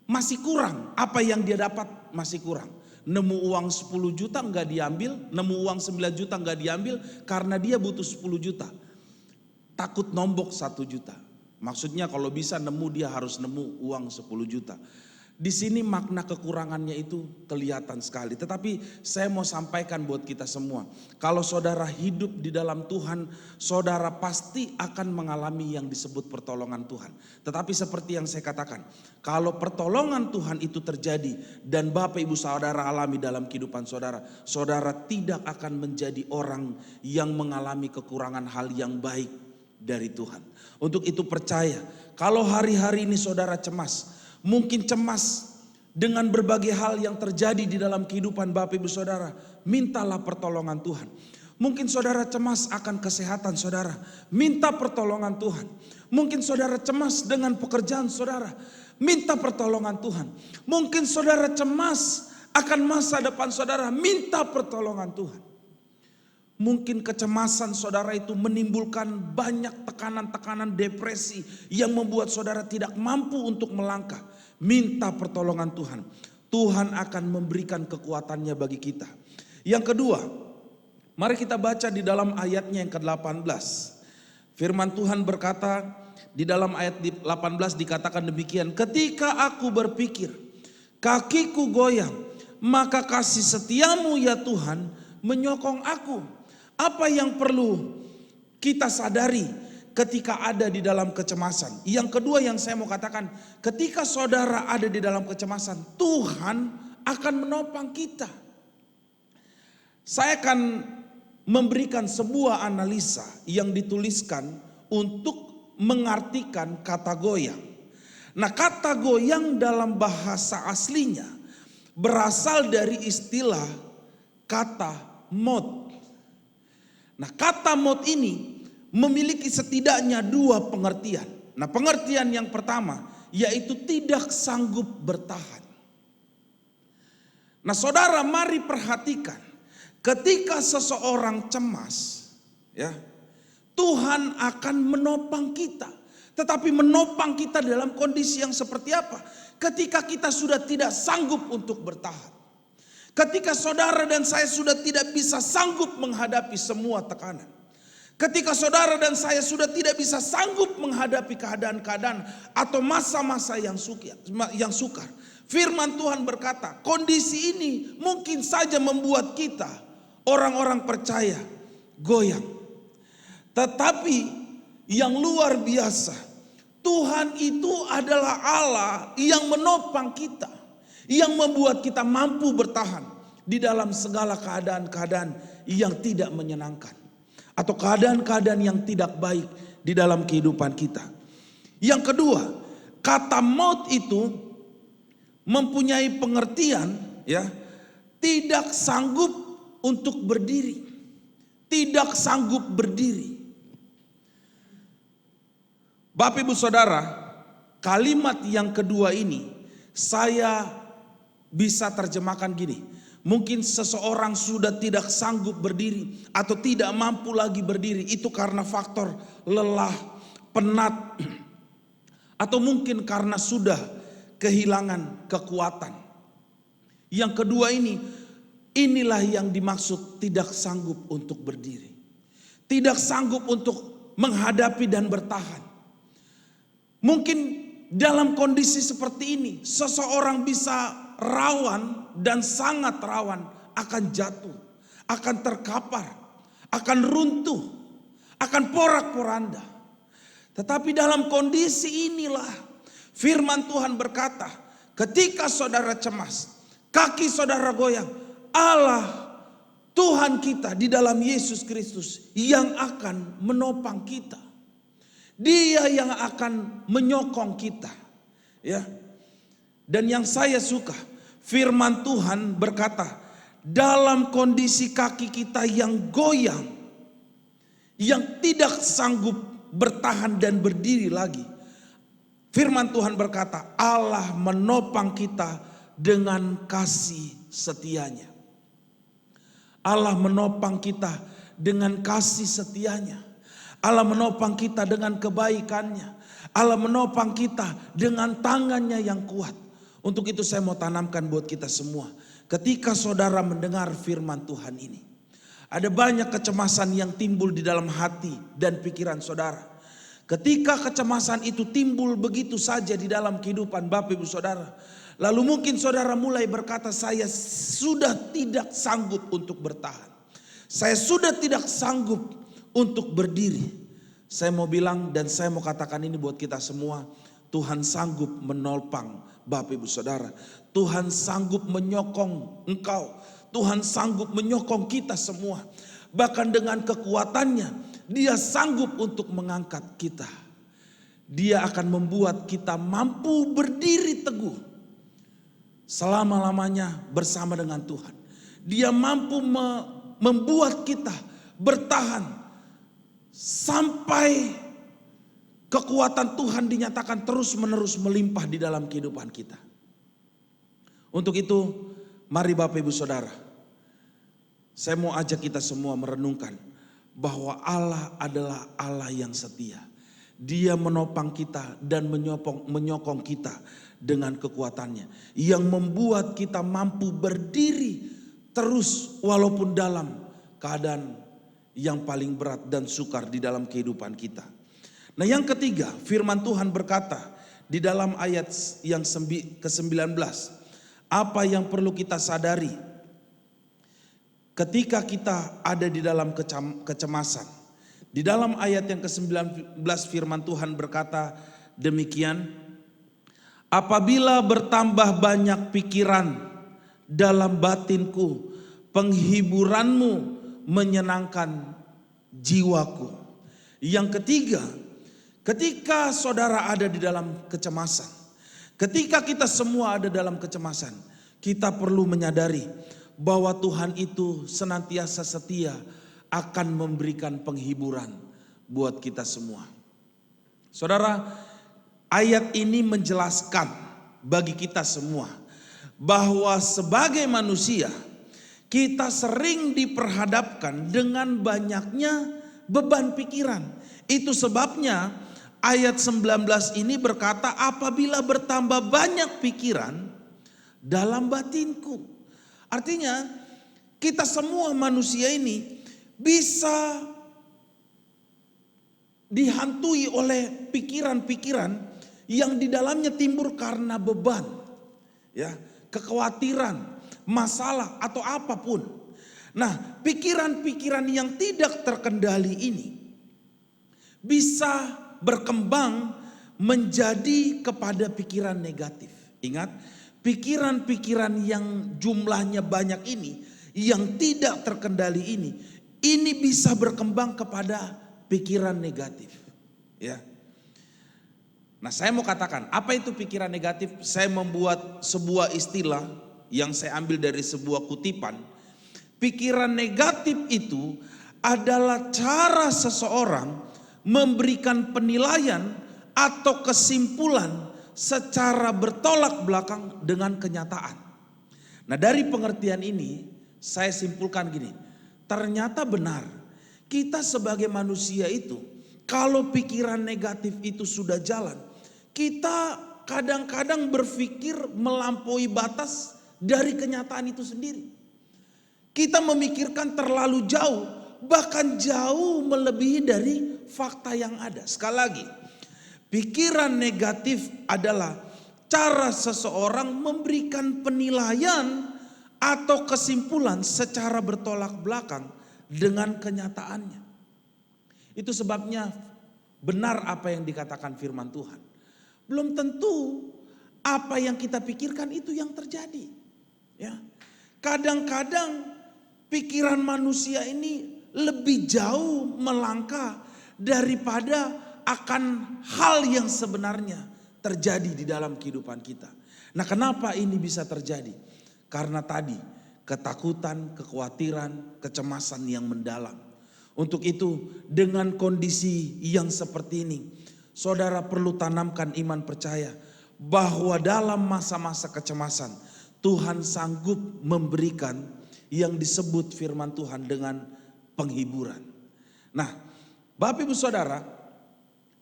Speaker 3: masih kurang. Apa yang dia dapat masih kurang. Nemu uang 10 juta nggak diambil, nemu uang 9 juta nggak diambil karena dia butuh 10 juta. Takut nombok 1 juta. Maksudnya kalau bisa nemu, dia harus nemu uang 10 juta. Di sini makna kekurangannya itu kelihatan sekali. Tetapi saya mau sampaikan buat kita semua. Kalau saudara hidup di dalam Tuhan, saudara pasti akan mengalami yang disebut pertolongan Tuhan. Tetapi seperti yang saya katakan, kalau pertolongan Tuhan itu terjadi dan Bapak Ibu Saudara alami dalam kehidupan saudara, saudara tidak akan menjadi orang yang mengalami kekurangan hal yang baik dari Tuhan. Untuk itu percaya, kalau hari-hari ini saudara cemas, mungkin cemas dengan berbagai hal yang terjadi di dalam kehidupan Bapak Ibu Saudara, mintalah pertolongan Tuhan. Mungkin saudara cemas akan kesehatan saudara, minta pertolongan Tuhan. Mungkin saudara cemas dengan pekerjaan saudara, minta pertolongan Tuhan. Mungkin saudara cemas akan masa depan saudara, minta pertolongan Tuhan. Mungkin kecemasan saudara itu menimbulkan banyak tekanan-tekanan depresi yang membuat saudara tidak mampu untuk melangkah. Minta pertolongan Tuhan. Tuhan akan memberikan kekuatannya bagi kita. Yang kedua, mari kita baca di dalam ayatnya yang ke-18. Firman Tuhan berkata, di dalam ayat 18 dikatakan demikian. Ketika aku berpikir, kakiku goyang, maka kasih setiamu ya Tuhan menyokong aku. Apa yang perlu kita sadari ketika ada di dalam kecemasan? Yang kedua yang saya mau katakan, ketika saudara ada di dalam kecemasan, Tuhan akan menopang kita. Saya akan memberikan sebuah analisa yang dituliskan untuk mengartikan kata goyang. Nah, kata goyang dalam bahasa aslinya berasal dari istilah kata mot. Nah, kata mot ini memiliki setidaknya 2 pengertian. Nah, pengertian yang pertama yaitu tidak sanggup bertahan. Nah, saudara mari perhatikan, ketika seseorang cemas, ya, Tuhan akan menopang kita. Tetapi menopang kita dalam kondisi yang seperti apa? Ketika kita sudah tidak sanggup untuk bertahan. Ketika saudara dan saya sudah tidak bisa sanggup menghadapi semua tekanan. Ketika saudara dan saya sudah tidak bisa sanggup menghadapi keadaan-keadaan atau masa-masa yang sukar. Firman Tuhan berkata, kondisi ini mungkin saja membuat kita, orang-orang percaya, goyang. Tetapi yang luar biasa, Tuhan itu adalah Allah yang menopang kita. Yang membuat kita mampu bertahan di dalam segala keadaan-keadaan yang tidak menyenangkan. Atau keadaan-keadaan yang tidak baik di dalam kehidupan kita. Yang kedua, kata maut itu mempunyai pengertian, ya, tidak sanggup untuk berdiri. Tidak sanggup berdiri. Bapak Ibu Saudara, kalimat yang kedua ini saya bisa terjemahkan gini. Mungkin seseorang sudah tidak sanggup berdiri atau tidak mampu lagi berdiri. Itu karena faktor lelah, penat. Atau mungkin karena sudah kehilangan kekuatan. Yang kedua inilah yang dimaksud tidak sanggup untuk berdiri. Tidak sanggup untuk menghadapi dan bertahan. Mungkin dalam kondisi seperti ini, seseorang bisa rawan dan sangat rawan akan jatuh, akan terkapar, akan runtuh, akan porak-poranda. Tetapi dalam kondisi inilah firman Tuhan berkata, ketika saudara cemas, kaki saudara goyang, Allah Tuhan kita di dalam Yesus Kristus yang akan menopang kita. Dia yang akan menyokong kita. Ya. Dan yang saya suka, firman Tuhan berkata, dalam kondisi kaki kita yang goyang, yang tidak sanggup bertahan dan berdiri lagi, firman Tuhan berkata, Allah menopang kita dengan kasih setianya. Allah menopang kita dengan kasih setianya. Allah menopang kita dengan kebaikannya. Allah menopang kita dengan tangannya yang kuat. Untuk itu saya mau tanamkan buat kita semua. Ketika saudara mendengar firman Tuhan ini, ada banyak kecemasan yang timbul di dalam hati dan pikiran saudara. Ketika kecemasan itu timbul begitu saja di dalam kehidupan Bapak Ibu Saudara, lalu mungkin saudara mulai berkata, saya sudah tidak sanggup untuk bertahan. Saya sudah tidak sanggup untuk berdiri. Saya mau bilang dan saya mau katakan ini buat kita semua. Tuhan sanggup menopang Bapak Ibu Saudara. Tuhan sanggup menyokong engkau. Tuhan sanggup menyokong kita semua. Bahkan dengan kekuatannya, Dia sanggup untuk mengangkat kita. Dia akan membuat kita mampu berdiri teguh selama-lamanya bersama dengan Tuhan. Dia mampu membuat kita bertahan sampai kekuatan Tuhan dinyatakan terus-menerus melimpah di dalam kehidupan kita. Untuk itu, mari Bapak Ibu Saudara, saya mau ajak kita semua merenungkan bahwa Allah adalah Allah yang setia. Dia menopang kita dan menyokong kita dengan kekuatannya, yang membuat kita mampu berdiri terus walaupun dalam keadaan yang paling berat dan sukar di dalam kehidupan kita. Nah, yang ketiga, firman Tuhan berkata di dalam ayat yang ke-19, apa yang perlu kita sadari ketika kita ada di dalam kecemasan. Di dalam ayat yang ke-19 firman Tuhan berkata demikian, apabila bertambah banyak pikiran dalam batinku, penghiburanmu menyenangkan jiwaku. Yang ketiga, ketika saudara ada di dalam kecemasan, ketika kita semua ada dalam kecemasan, kita perlu menyadari bahwa Tuhan itu senantiasa setia akan memberikan penghiburan buat kita semua. Saudara, ayat ini menjelaskan bagi kita semua bahwa sebagai manusia kita sering diperhadapkan dengan banyaknya beban pikiran. Itu sebabnya ayat 19 ini berkata, apabila bertambah banyak pikiran dalam batinku. Artinya kita semua manusia ini bisa dihantui oleh pikiran-pikiran yang di dalamnya timbul karena beban, ya, kekhawatiran, masalah atau apapun. Nah, pikiran-pikiran yang tidak terkendali ini bisa berkembang menjadi kepada pikiran negatif. Ingat, pikiran-pikiran yang jumlahnya banyak ini, yang tidak terkendali ini bisa berkembang kepada pikiran negatif. Ya. Nah, saya mau katakan, apa itu pikiran negatif? Saya membuat sebuah istilah yang saya ambil dari sebuah kutipan. Pikiran negatif itu adalah cara seseorang memberikan penilaian atau kesimpulan secara bertolak belakang dengan kenyataan. Nah, dari pengertian ini saya simpulkan gini, ternyata benar kita sebagai manusia itu kalau pikiran negatif itu sudah jalan, kita kadang-kadang berpikir melampaui batas dari kenyataan itu sendiri. Kita memikirkan terlalu jauh, bahkan jauh melebihi dari fakta yang ada. Sekali lagi, pikiran negatif adalah cara seseorang memberikan penilaian atau kesimpulan secara bertolak belakang dengan kenyataannya. Itu sebabnya benar apa yang dikatakan firman Tuhan. Belum tentu apa yang kita pikirkan itu yang terjadi. Ya. Kadang-kadang pikiran manusia ini lebih jauh melangkah daripada akan hal yang sebenarnya terjadi di dalam kehidupan kita. Nah, kenapa ini bisa terjadi? Karena tadi ketakutan, kekhawatiran, kecemasan yang mendalam. Untuk itu dengan kondisi yang seperti ini, saudara perlu tanamkan iman percaya bahwa dalam masa-masa kecemasan Tuhan sanggup memberikan yang disebut firman Tuhan dengan penghiburan. Nah, Bapak Ibu Saudara,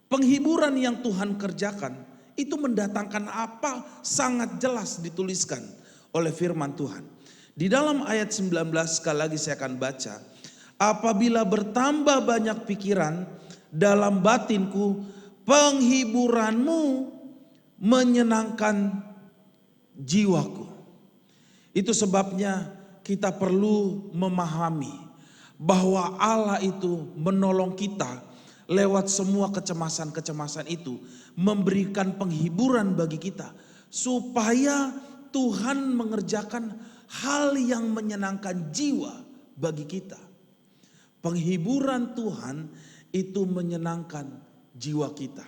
Speaker 3: penghiburan yang Tuhan kerjakan itu mendatangkan apa sangat jelas dituliskan oleh firman Tuhan. Di dalam ayat 19 sekali lagi saya akan baca. Apabila bertambah banyak pikiran dalam batinku, penghiburanmu menyenangkan jiwaku. Itu sebabnya kita perlu memahami bahwa Allah itu menolong kita lewat semua kecemasan-kecemasan itu, memberikan penghiburan bagi kita supaya Tuhan mengerjakan hal yang menyenangkan jiwa bagi kita. Penghiburan Tuhan itu menyenangkan jiwa kita.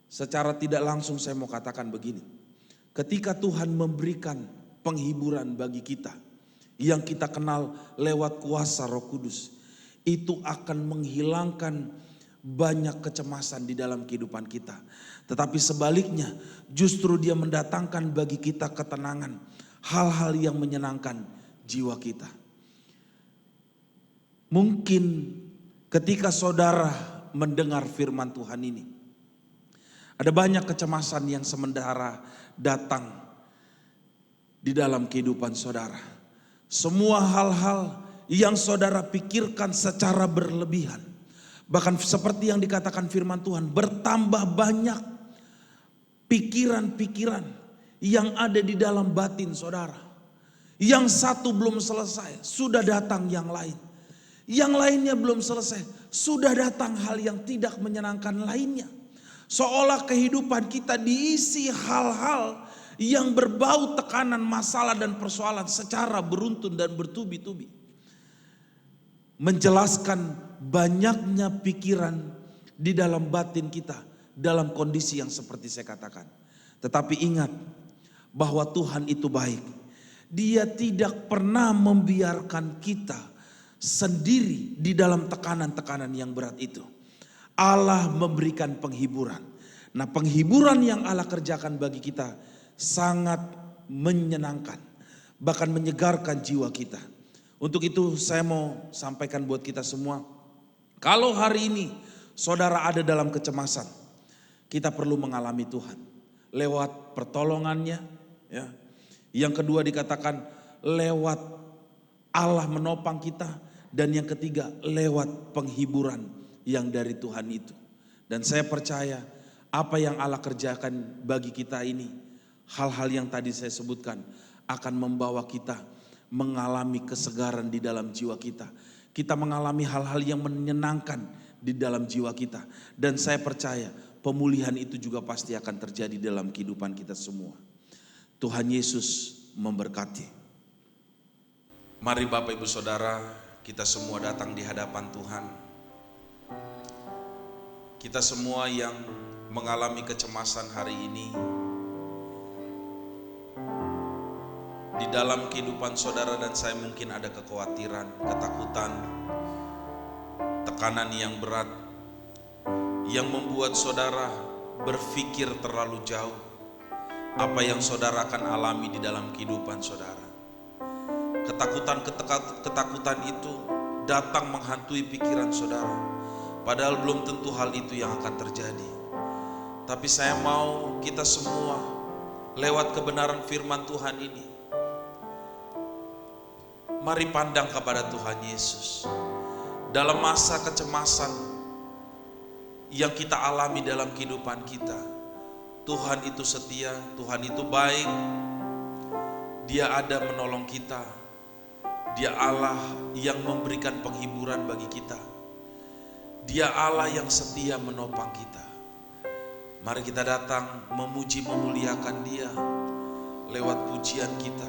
Speaker 3: Secara tidak langsung saya mau katakan begini. Ketika Tuhan memberikan penghiburan bagi kita yang kita kenal lewat kuasa Roh Kudus, itu akan menghilangkan banyak kecemasan di dalam kehidupan kita. Tetapi sebaliknya justru dia mendatangkan bagi kita ketenangan, hal-hal yang menyenangkan jiwa kita. Mungkin ketika saudara mendengar firman Tuhan ini, ada banyak kecemasan yang sementara datang di dalam kehidupan saudara. Semua hal-hal yang saudara pikirkan secara berlebihan. Bahkan seperti yang dikatakan firman Tuhan, bertambah banyak pikiran-pikiran yang ada di dalam batin saudara. Yang satu belum selesai, sudah datang yang lain. Yang lainnya belum selesai, sudah datang hal yang tidak menyenangkan lainnya. Seolah kehidupan kita diisi hal-hal yang berbau tekanan, masalah dan persoalan secara beruntun dan bertubi-tubi. Menjelaskan banyaknya pikiran di dalam batin kita dalam kondisi yang seperti saya katakan. Tetapi ingat bahwa Tuhan itu baik. Dia tidak pernah membiarkan kita sendiri di dalam tekanan-tekanan yang berat itu. Allah memberikan penghiburan. Nah, penghiburan yang Allah kerjakan bagi kita sangat menyenangkan, bahkan menyegarkan jiwa kita. Untuk itu saya mau sampaikan buat kita semua, kalau hari ini saudara ada dalam kecemasan, kita perlu mengalami Tuhan lewat pertolongannya, ya. Yang kedua dikatakan lewat Allah menopang kita, dan yang ketiga lewat penghiburan yang dari Tuhan itu. Dan saya percaya apa yang Allah kerjakan bagi kita ini, hal-hal yang tadi saya sebutkan akan membawa kita mengalami kesegaran di dalam jiwa kita. Kita mengalami hal-hal yang menyenangkan di dalam jiwa kita. Dan saya percaya pemulihan itu juga pasti akan terjadi dalam kehidupan kita semua. Tuhan Yesus memberkati. Mari Bapak Ibu Saudara, kita semua datang di hadapan Tuhan. Kita semua yang mengalami kecemasan hari ini, di dalam kehidupan saudara dan saya mungkin ada kekhawatiran, ketakutan, tekanan yang berat yang membuat saudara berpikir terlalu jauh apa yang saudara akan alami di dalam kehidupan saudara. Ketakutan itu datang menghantui pikiran saudara, padahal belum tentu hal itu yang akan terjadi. Tapi saya mau kita semua lewat kebenaran firman Tuhan ini Mari pandang kepada Tuhan Yesus. Dalam masa kecemasan yang kita alami dalam kehidupan kita, Tuhan itu setia, Tuhan itu baik. Dia ada menolong kita. Dia Allah yang memberikan penghiburan bagi kita. Dia Allah yang setia menopang kita. Mari kita datang memuji memuliakan Dia lewat pujian kita.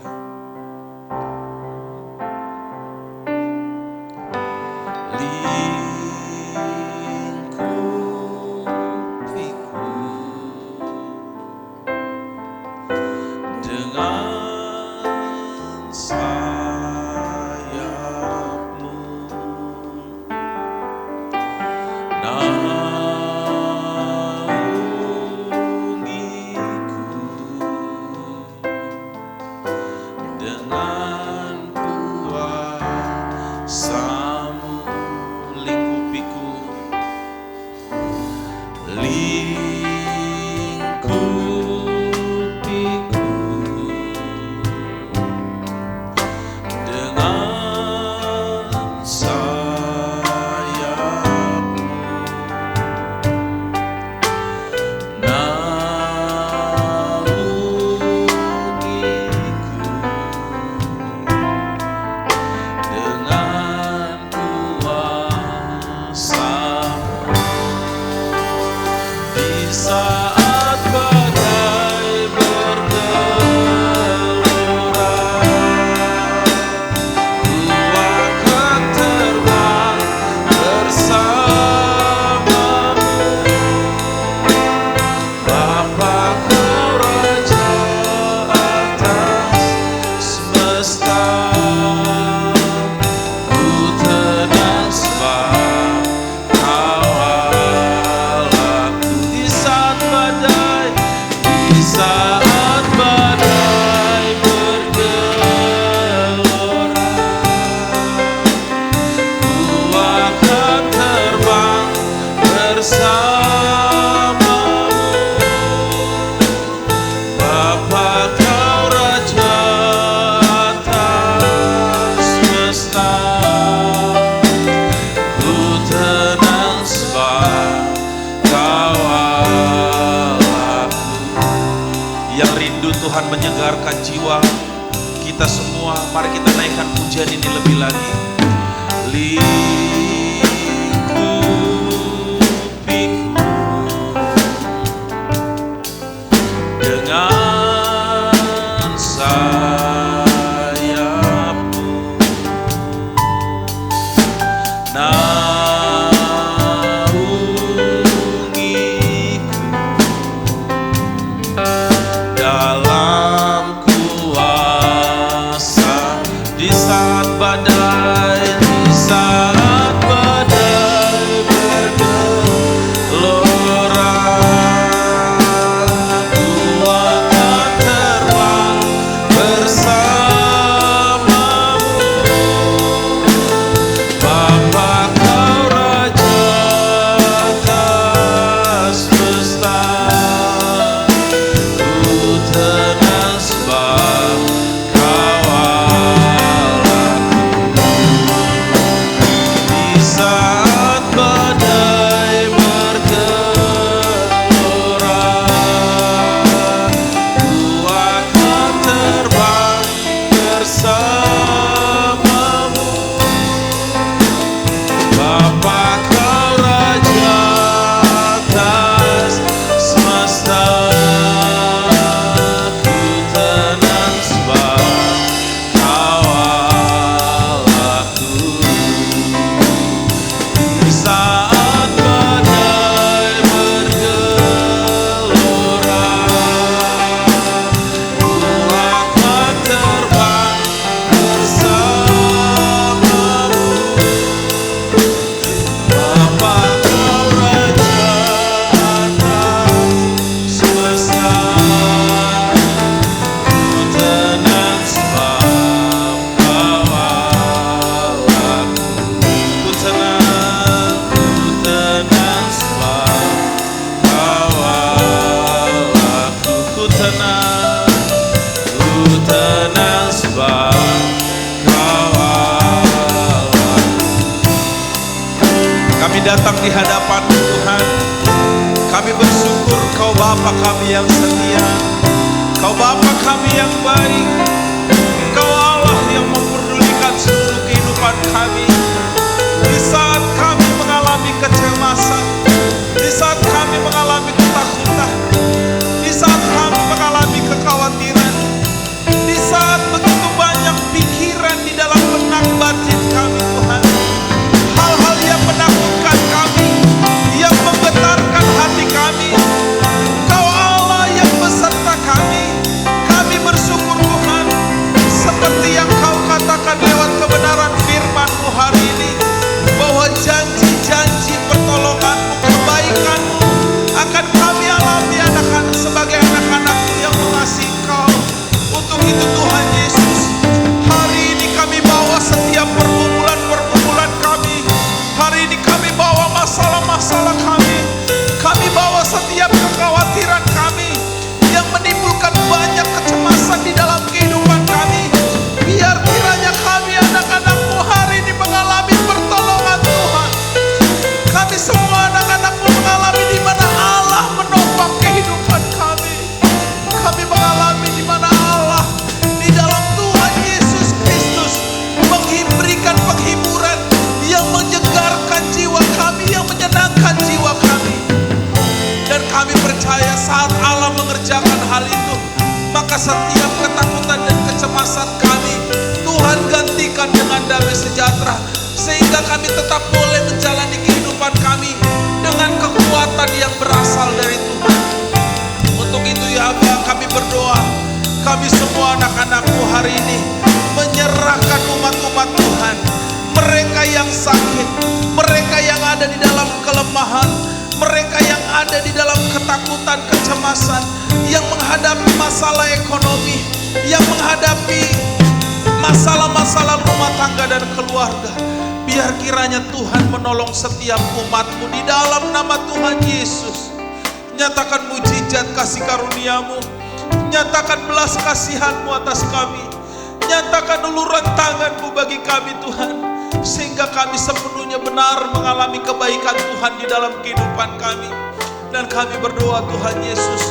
Speaker 3: Tuhan menyegarkan jiwa kita semua. Mari kita naikkan pujian ini lebih lagi. Lingkupiku dengan sayapmu, naungiku dalam kuasa di saat badai, di saat datang di hadapan Tuhan. Kami bersyukur Kau Bapa kami yang setia, Kau Bapa kami yang baik, Kau Allah yang memperdulikan seluruh kehidupan kami. Di saat kami mengalami kecemasan, di saat kami mengalami ketakutan, di saat kami mengalami kekhawatiran, di saat begitu banyak pikiran di dalam benak batin kami Tuhan, hal-hal yang menakutkan kami, yang menggetarkan hati kami, Kau Allah yang beserta kami. Kami bersyukur Tuhan, seperti yang Kau katakan lewat kebenaran firman-Mu hari ini, bahwa janji-janji pertolongan-Mu, kebaikan-Mu akan kami alami anak-anak sebagai anak-anak-Mu yang mengasihi Kau. Untuk itu Tuhan Yesus, hari ini kami bawa setiap pergumulan-pergumulan kami. Hari ini kami bawa masalah-masalah kami. Kami bawa setiap kekhawatiran kami yang menimbulkan banyak kecemasan di dalam kehidupan kami. Biar kiranya kami anak-anak-Mu hari ini mengalami pertolongan Tuhan. Kami semua anak-anak-Mu mengalami di mana Allah menopang kehidupan kami. Kami mengalami di mana Allah di dalam Tuhan Yesus Kristus memberikan penghiburan yang menyegarkan jiwa kami, yang menyenangkan jiwa kami. Dan kami percaya saat Allah mengerjakan hal itu, maka setiap ketakutan dan kecemasan kami Tuhan gantikan dengan damai sejahtera, sehingga kami tetap boleh menjalani kehidupan kami dengan kekuatan yang berasal dari Tuhan. Untuk itu ya Allah, kami berdoa, kami semua anak-anak-Mu hari ini menyerahkan umat-umat Tuhan, mereka yang sakit, mereka yang ada di dalam kelemahan, mereka yang ada di dalam ketakutan, kecemasan, yang menghadapi masalah ekonomi, yang menghadapi masalah-masalah rumah tangga dan keluarga. Biar kiranya Tuhan menolong setiap umat-Mu di dalam nama Tuhan Yesus. Nyatakan mujizat kasih karunia-Mu, nyatakan belas kasihan-Mu atas kami, nyatakan uluran tangan-Mu bagi kami Tuhan, sehingga kami sepenuhnya benar mengalami kebaikan Tuhan di dalam kehidupan kami. Dan kami berdoa Tuhan Yesus,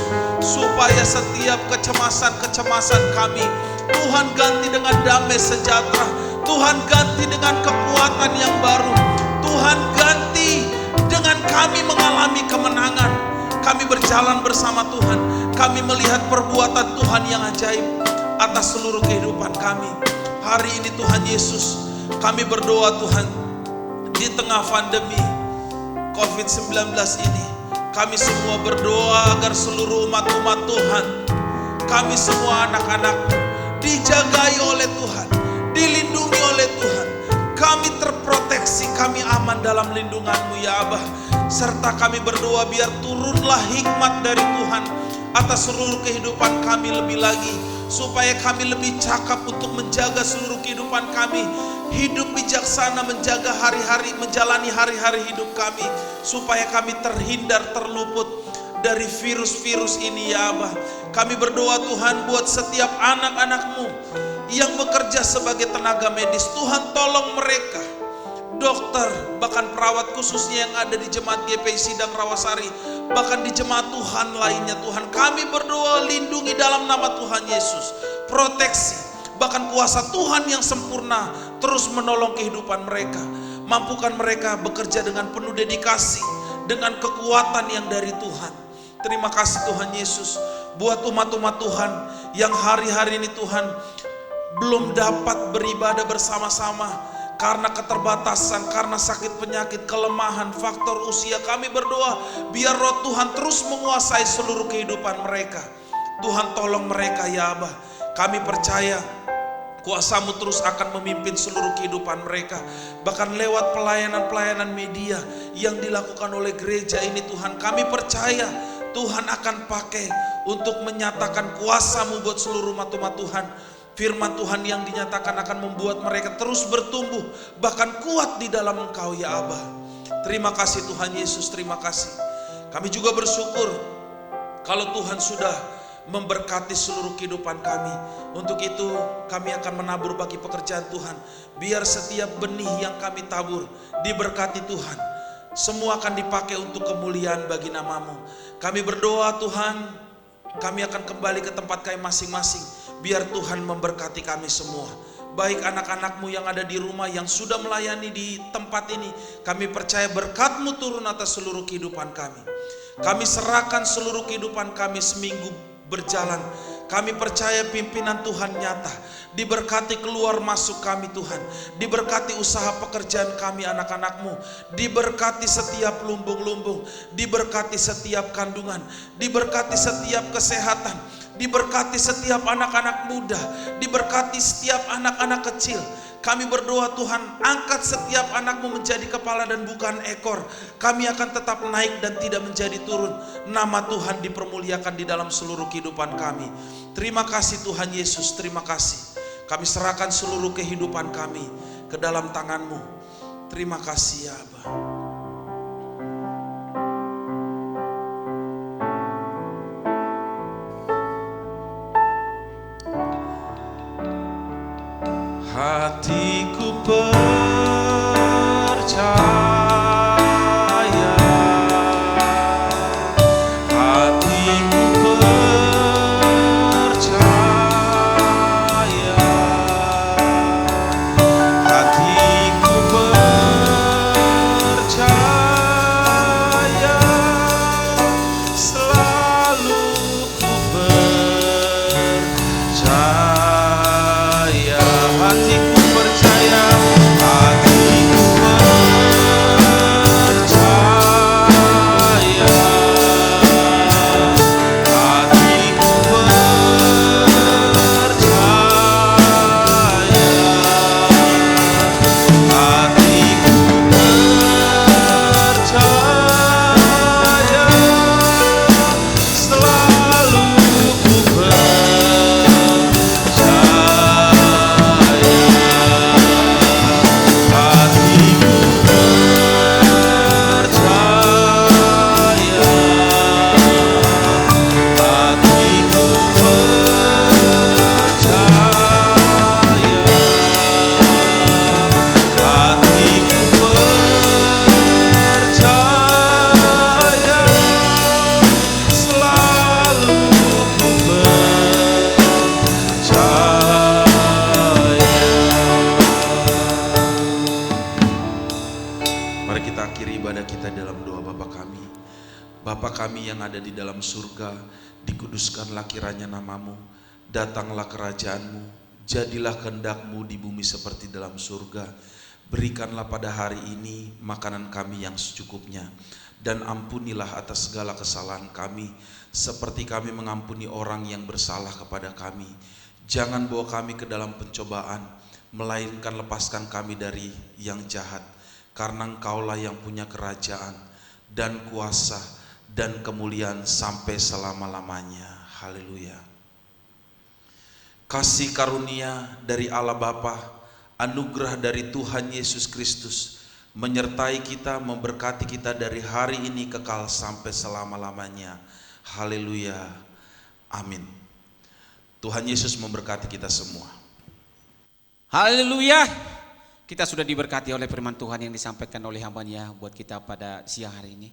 Speaker 3: supaya setiap kecemasan-kecemasan kami Tuhan ganti dengan damai sejahtera, Tuhan ganti dengan kekuatan yang baru, Tuhan ganti dengan kami mengalami kemenangan. Kami berjalan bersama Tuhan, kami melihat perbuatan Tuhan yang ajaib atas seluruh kehidupan kami. Hari ini Tuhan Yesus, kami berdoa Tuhan, di tengah pandemi COVID-19 ini, kami semua berdoa agar seluruh umat-umat Tuhan, kami semua anak-anak-Mu dijagai oleh Tuhan, dilindungi oleh Tuhan. Kami terproteksi, kami aman dalam lindungan-Mu ya Abah. Serta kami berdoa biar turunlah hikmat dari Tuhan atas seluruh kehidupan kami lebih lagi, supaya kami lebih cakap untuk menjaga seluruh kehidupan kami, hidup bijaksana, menjaga hari-hari, menjalani hari-hari hidup kami, supaya kami terhindar, terluput dari virus-virus ini ya Abah. Kami berdoa Tuhan buat setiap anak-anak-Mu yang bekerja sebagai tenaga medis, Tuhan tolong mereka, dokter, bahkan perawat khususnya yang ada di Jemaat GPI Sidang Rawasari, bahkan di jemaat Tuhan lainnya Tuhan. Kami berdoa lindungi dalam nama Tuhan Yesus, proteksi, bahkan kuasa Tuhan yang sempurna terus menolong kehidupan mereka. Mampukan mereka bekerja dengan penuh dedikasi, dengan kekuatan yang dari Tuhan. Terima kasih Tuhan Yesus buat umat-umat Tuhan yang hari-hari ini Tuhan belum dapat beribadah bersama-sama karena keterbatasan, karena sakit penyakit, kelemahan, faktor usia. Kami berdoa biar roh Tuhan terus menguasai seluruh kehidupan mereka. Tuhan tolong mereka ya Abah. Kami percaya kuasa-Mu terus akan memimpin seluruh kehidupan mereka. Bahkan lewat pelayanan-pelayanan media yang dilakukan oleh gereja ini Tuhan, kami percaya Tuhan akan pakai untuk menyatakan kuasa-Mu buat seluruh umat-umat Tuhan. Firman Tuhan yang dinyatakan akan membuat mereka terus bertumbuh, bahkan kuat di dalam Engkau ya Abah. Terima kasih Tuhan Yesus, terima kasih. Kami juga bersyukur kalau Tuhan sudah memberkati seluruh kehidupan kami. Untuk itu kami akan menabur bagi pekerjaan Tuhan. Biar setiap benih yang kami tabur diberkati Tuhan. semua akan dipakai untuk kemuliaan bagi nama-Mu. Kami berdoa Tuhan, kami akan kembali ke tempat kami masing-masing. Biar Tuhan memberkati kami semua. Baik anak-anak-Mu yang ada di rumah yang sudah melayani di tempat ini, kami percaya berkat-Mu turun atas seluruh kehidupan kami. Kami serahkan seluruh kehidupan kami seminggu berjalan. Kami percaya pimpinan Tuhan nyata. Diberkati keluar masuk kami Tuhan. Diberkati usaha pekerjaan kami anak-anak-Mu. Diberkati setiap lumbung-lumbung. Diberkati setiap kandungan. Diberkati setiap kesehatan. Diberkati setiap anak-anak muda. Diberkati setiap anak-anak kecil. Kami berdoa Tuhan, angkat setiap anak-Mu menjadi kepala dan bukan ekor. Kami akan tetap naik dan tidak menjadi turun. Nama Tuhan dipermuliakan di dalam seluruh kehidupan kami. Terima kasih Tuhan Yesus, terima kasih. Kami serahkan seluruh kehidupan kami ke dalam tangan-Mu. Terima kasih ya Aba. Hatiku percaya, hatiku percaya, hatiku percaya, selalu ku percaya. Hatiku percaya, hatiku percaya, hatiku percaya, hatiku percaya, selalu ku Mari kita akhiri ibadah kita dalam doa Bapa kami. Bapa kami yang ada di dalam surga, dikuduskanlah kiranya nama-Mu, datanglah kerajaan-Mu, jadilah kehendak-Mu di bumi seperti dalam surga. Berikanlah pada hari ini makanan kami yang secukupnya, dan ampunilah atas segala kesalahan kami, seperti kami mengampuni orang yang bersalah kepada kami. Jangan bawa kami ke dalam pencobaan, melainkan lepaskan kami dari yang jahat. Karena Engkaulah yang punya kerajaan dan kuasa dan kemuliaan sampai selama-lamanya. Haleluya. Kasih karunia dari Allah Bapa, anugerah dari Tuhan Yesus Kristus menyertai kita, memberkati kita dari hari ini kekal sampai selama-lamanya. Haleluya. Amin. Tuhan Yesus memberkati kita semua.
Speaker 2: Haleluya. Kita sudah diberkati oleh firman Tuhan yang disampaikan oleh hamba-Nya buat kita pada siang hari ini.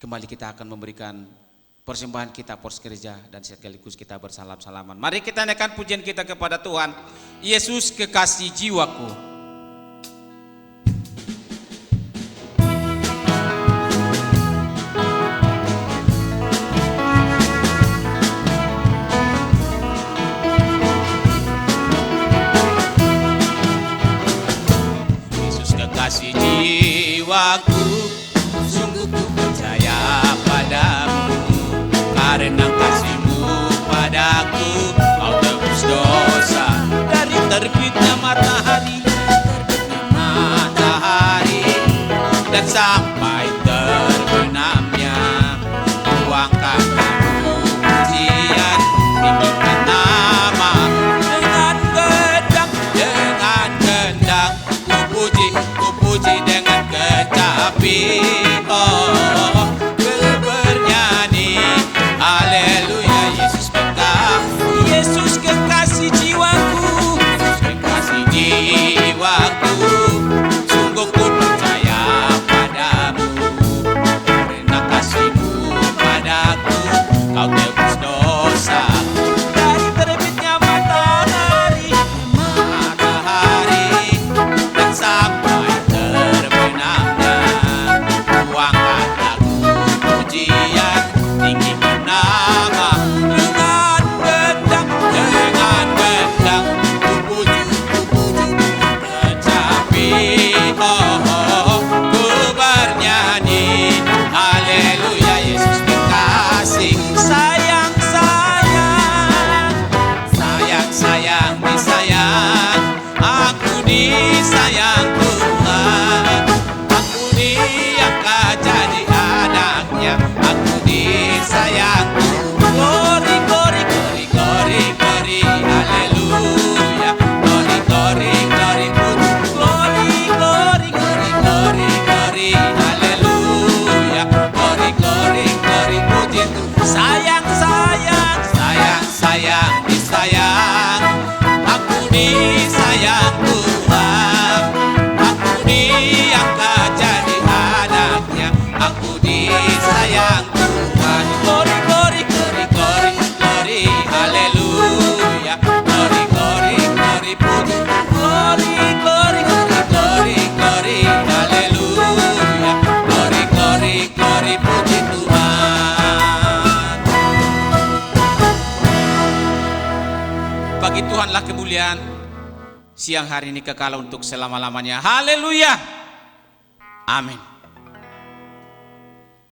Speaker 2: Kembali kita akan memberikan persembahan kita pors gereja dan sekaligus kita bersalam-salaman. Mari kita naikkan pujian kita kepada Tuhan. Yesus kekasih jiwaku. Kasih jiwaku, sungguh ku percaya padamu. Karena kasih-Mu padaku, Kau tebus dosa dari terbitnya matahari
Speaker 1: disayang Tuhan. Glory, glory, glory, glory, glory, haleluya. Glory, glory, glory, puji. Glory, glory, glory, glory, glory, haleluya. Glory, glory, glory, puji Tuhan. Bagi Tuhanlah kemuliaan siang hari ini kekal untuk selama-lamanya. Haleluya. Amin.